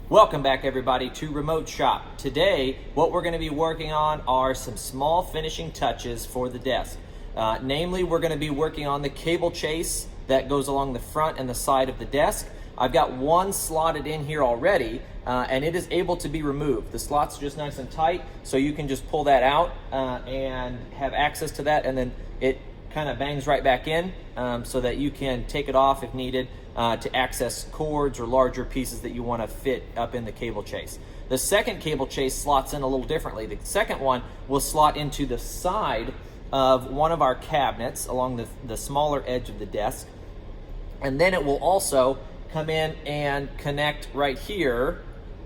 Welcome back everybody to Remote Shop. Today what we're going to be working on are some small finishing touches for the desk. Namely, we're going to be working on the cable chase that goes along the front and the side of the desk. I've got one slotted in here already and it is able to be removed. The slot's just nice and tight, so you can just pull that out and have access to that, and then it kind of bangs right back in so that you can take it off if needed to access cords or larger pieces that you want to fit up in the cable chase. The second cable chase slots in a little differently. The second one will slot into the side of one of our cabinets along the smaller edge of the desk, and then it will also come in and connect right here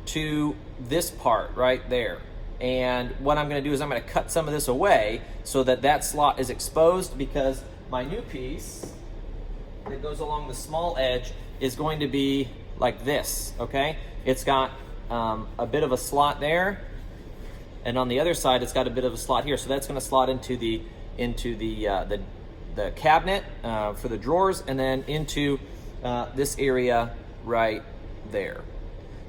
to this part right there. And what I'm going to do is I'm going to cut some of this away so that that slot is exposed, because my new piece that goes along the small edge is going to be like this, okay? It's got a bit of a slot there, and on the other side it's got a bit of a slot here, so that's going to slot into the cabinet for the drawers, and then into this area right there.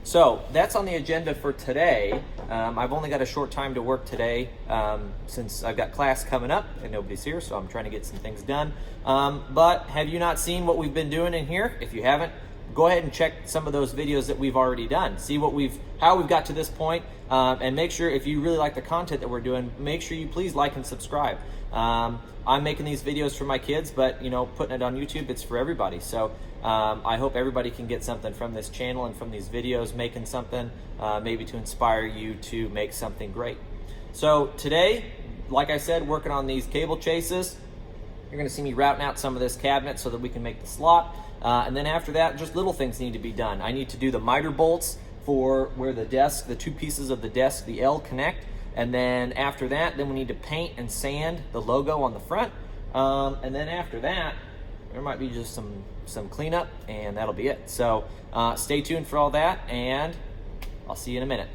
So that's on the agenda for today. I've only got a short time to work today since I've got class coming up and nobody's here, so I'm trying to get some things done. But have you not seen what we've been doing in here? If you haven't, go ahead and check some of those videos that we've already done. See how we've got to this point, and make sure, if you really like the content that we're doing, make sure you please like and subscribe. I'm making these videos for my kids, but putting it on YouTube, it's for everybody. So I hope everybody can get something from this channel and from these videos, making something maybe to inspire you to make something great. So today, like I said, working on these cable chases. You're going to see me routing out some of this cabinet so that we can make the slot. And then after that, just little things need to be done. I need to do the miter bolts for where the two pieces of the desk, the L, connect. And then after that, then we need to paint and sand the logo on the front. And then after that, there might be just some cleanup, and that'll be it. So stay tuned for all that, and I'll see you in a minute.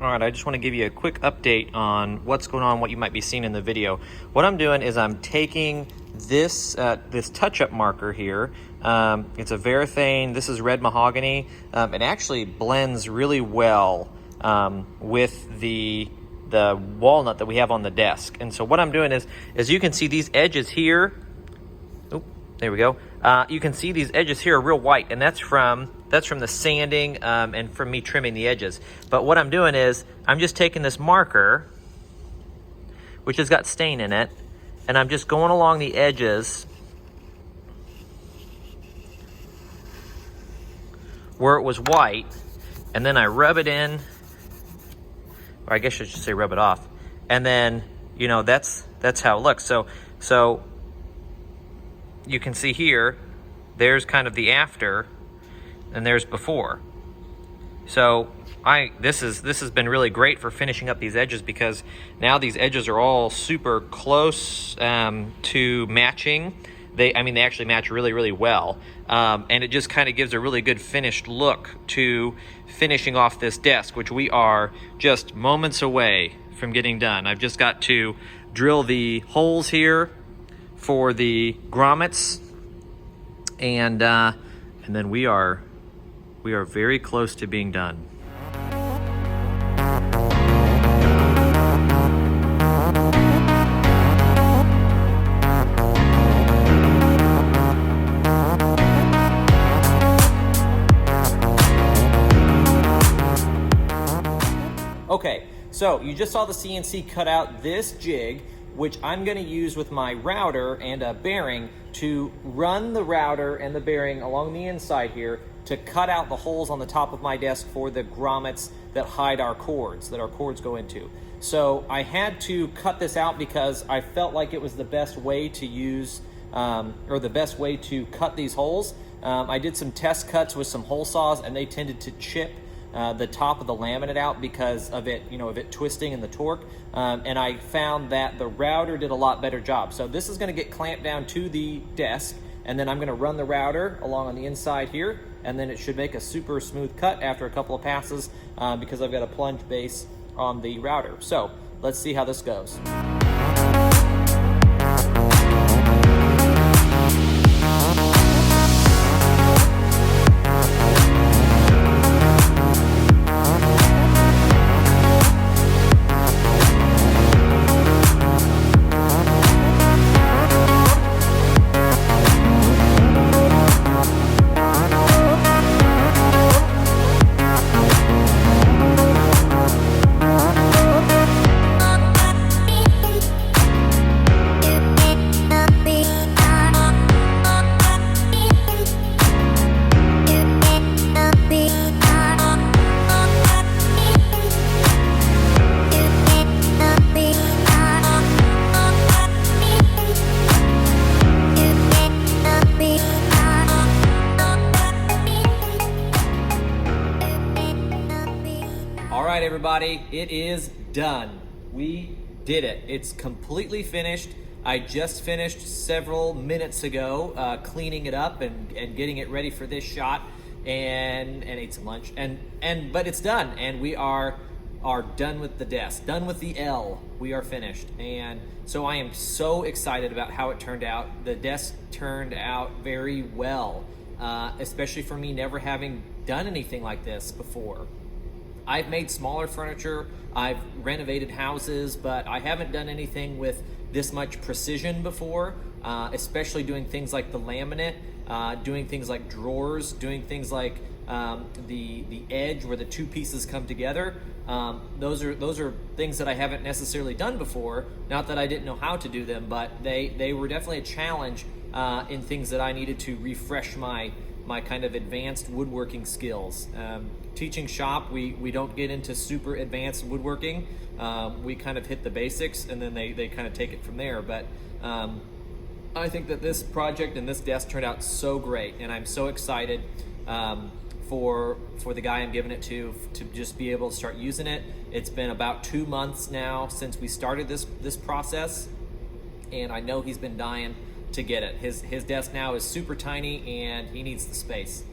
All right, I just want to give you a quick update on what's going on, what you might be seeing in the video. What I'm doing is I'm taking this this touch-up marker here. It's a Varathane. This is red mahogany. It actually blends really well with the walnut that we have on the desk. And so what I'm doing is, as you can see, these edges here. Oh, there we go. You can see these edges here are real white, and that's from the sanding and from me trimming the edges. But what I'm doing is I'm just taking this marker, which has got stain in it, and I'm just going along the edges where it was white, and then I rub it in, or I guess I should say rub it off. And then, you know, that's how it looks. So you can see here, there's kind of the after, and there's before. So this has been really great for finishing up these edges, because now these edges are all super close to matching. They actually match really, really well. And it just kind of gives a really good finished look to finishing off this desk, which we are just moments away from getting done. I've just got to drill the holes here for the grommets, and then we are very close to being done. Okay, so you just saw the CNC cut out this jig, which I'm going to use with my router and a bearing to run the router and the bearing along the inside here to cut out the holes on the top of my desk for the grommets that hide our cords, that our cords go into. So I had to cut this out because I felt like it was the best way to use, or the best way to cut these holes. I did some test cuts with some hole saws, and they tended to chip the top of the laminate out because of it, of it twisting and the torque. And I found that the router did a lot better job. So this is going to get clamped down to the desk, and then I'm going to run the router along on the inside here, and then it should make a super smooth cut after a couple of passes because I've got a plunge base on the router. So let's see how this goes. All right, everybody, it is done. We did it. It's completely finished. I just finished several minutes ago cleaning it up and getting it ready for this shot, and ate some lunch. But it's done, and we are done with the desk, done with the L. We are finished, and so I am so excited about how it turned out. The desk turned out very well, especially for me never having done anything like this before. I've made smaller furniture, I've renovated houses, but I haven't done anything with this much precision before, especially doing things like the laminate, doing things like drawers, doing things like the edge where the two pieces come together. Those are things that I haven't necessarily done before. Not that I didn't know how to do them, but they were definitely a challenge in things that I needed to refresh my kind of advanced woodworking skills. Teaching shop, we don't get into super advanced woodworking. We kind of hit the basics, and then they kind of take it from there. But I think that this project and this desk turned out so great, and I'm so excited for the guy I'm giving it to just be able to start using it. It's been about 2 months now since we started this process, and I know he's been dying to get it. His desk now is super tiny, and he needs the space.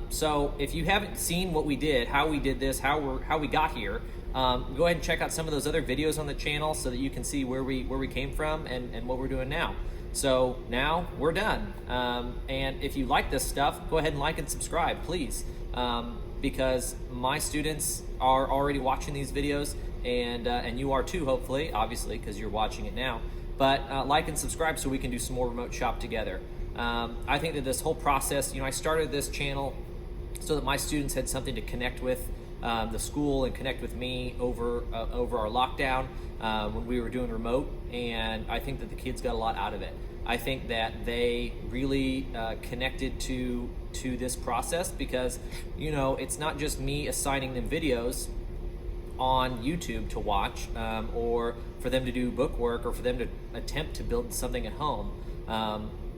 So if you haven't seen what we did, how we did this, how we got here, go ahead and check out some of those other videos on the channel so that you can see where we came from and what we're doing now. So now we're done. And if you like this stuff, go ahead and like and subscribe, please, because my students are already watching these videos, and you are too, hopefully, obviously, because you're watching it now. But like and subscribe so we can do some more remote shop together. I think that this whole process, I started this channel so that my students had something to connect with the school and connect with me over our lockdown when we were doing remote, and I think that the kids got a lot out of it. I think that they really connected to this process because, it's not just me assigning them videos on YouTube to watch, or for them to do book work, or for them to attempt to build something at home.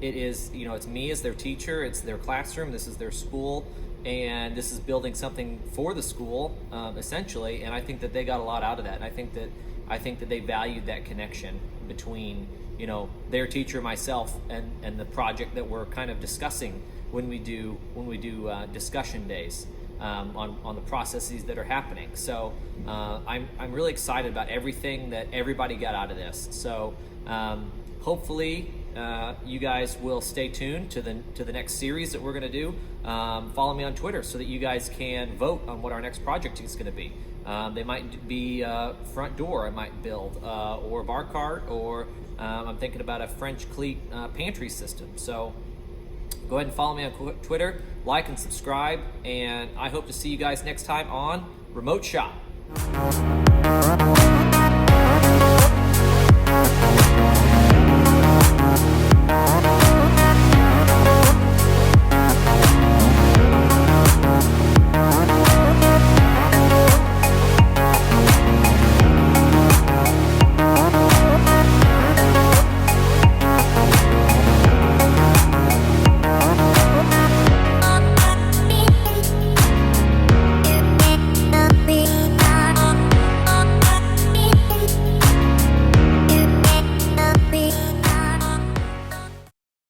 It is, it's me as their teacher, it's their classroom, this is their school, and this is building something for the school, essentially, and I think that they got a lot out of that, and I think that they valued that connection between, their teacher, myself, and the project that we're kind of discussing when we do discussion days. On the processes that are happening. So I'm really excited about everything that everybody got out of this. So hopefully you guys will stay tuned to the next series that we're going to do. Follow me on Twitter so that you guys can vote on what our next project is going to be. They might be front door I might build, or a bar cart, or I'm thinking about a French cleat pantry system. So go ahead and follow me on Twitter, like and subscribe, and I hope to see you guys next time on Remote Shop.